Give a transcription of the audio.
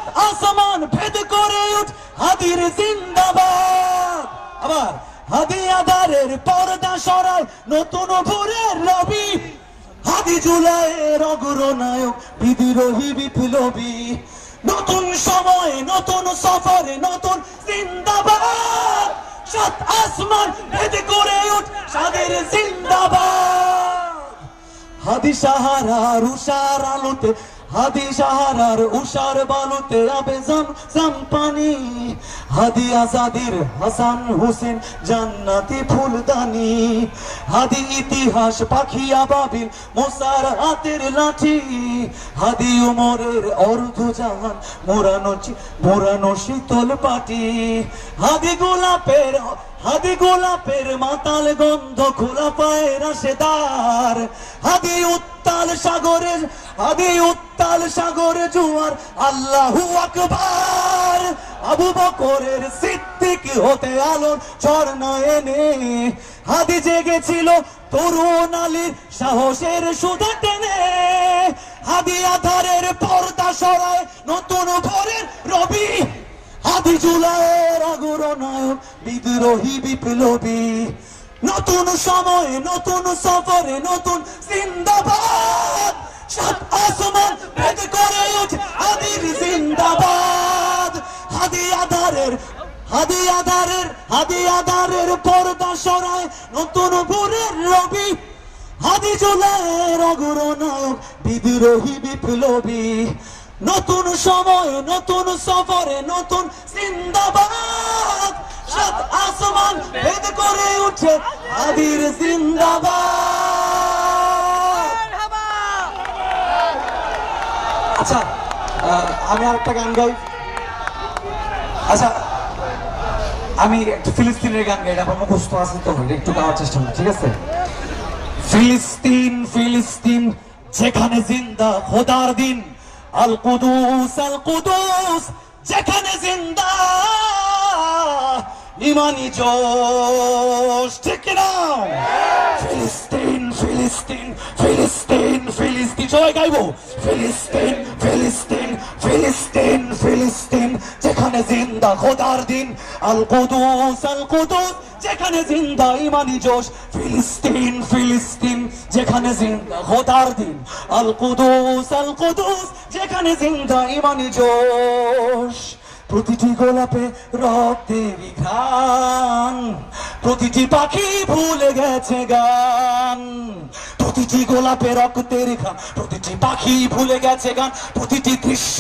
সাত আসমান ভেদ করে উঠ হাদির জিন্দাবাদ। আবার হাদি আধারের পর্দা সরায় নতুন ভোরের রবি, হাদি জুলাইয়ের অগ্রনায়ক বিদ্রোহী বিপ্লবী। নতুন সময় নতুন সফরে নতুন জিন্দাবাদ, সাত আসমান ভেদ করে উঠ হাদির জিন্দাবাদ। হাদি সাহারার উষার আলোতে, হাদি সাহারার উষার বালুতে আবে জাম পানি, হাদি আজাদির হাসান হোসেন জান্নাতি ফুলদানি, হাদি ইতিহাস পাখি আবাবিল মোসার হাতের লাঠি, হাদি উমরের অর্ধজাহান মোরানো শীতল পাটি, হাদি গোলাপের মাতাল গন্ধ খোলা পায়ের রাশেদার, হাদি উত্তাল সাগরে জোয়ার আল্লাহু আকবার। আবু বকরের সিদ্দিক হতে আলোর ঝর্ণা এনে, হাদি জেগেছিল তরুণ আলীর সাহসের সুধা টেনে, হাদি আধারের পর্দা সরায় নতুন ভোরের রবি, হাদি জুলাইয়ের অগ্রনায়ক বিদ্রোহী বিপ্লবী। নতুন সময় নতুন সফরে নতুন জিন্দাবাদ, সাত আসমান ভেদ করে উঠ হাদির জিন্দাবাদ। হাদি আধারের পর্দা সরায় নতুন ভোরের রবি, হাদি জুলাইয়ের অগ্রনায়ক বিদ্রোহী বিপ্লবী। নতুন সময় নতুন সফরে নতুন জিন্দাবাদ, সাত আসমান ভেদ করে উঠে হাদির জিন্দাবাদ। আচ্ছা, আমি আরেকটা গান গাই। আচ্ছা, আমি একটু ফিলিস্তিনের গান গাই, আমার মুখস্থ আছে তো, একটু গাওয়ার চেষ্টা করি, ঠিক আছে? ফিলিস্তিন ফিলিস্তিন যেখানে জিন্দা খোদার দিন, আল কুদুস যেখানে জিন্দা ইমানি জোশ, ঠিক না? ফিলিস্তিন ফিলিস্তিন ফিলিস্তিন ফিলিস্তিন, সবাই গাইবো। ফিলিস্তিন ফিলিস্তিন ফিলিস্তিন ফিলিস্তিন যেখানে জিন্দা খোদার দিন, আল কুদুস যেখানে জিন্দা ইমানি জোশ। ফিলিস্তিন ফিলিস্তিন যেখানে জিন্দা খোদার দিন, আল কুদুস যেখানে জিন্দা ইমানি জোশ। প্রতিটি গোলাপে রক্তেরই ঘ্রাণ, প্রতিটি পাখি ভুলে গেছে গান, প্রতিটি গোলাপে রক্তের ঘ্রাণ, প্রতিটি পাখি ভুলে গেছে গান, প্রতিটি দৃশ্য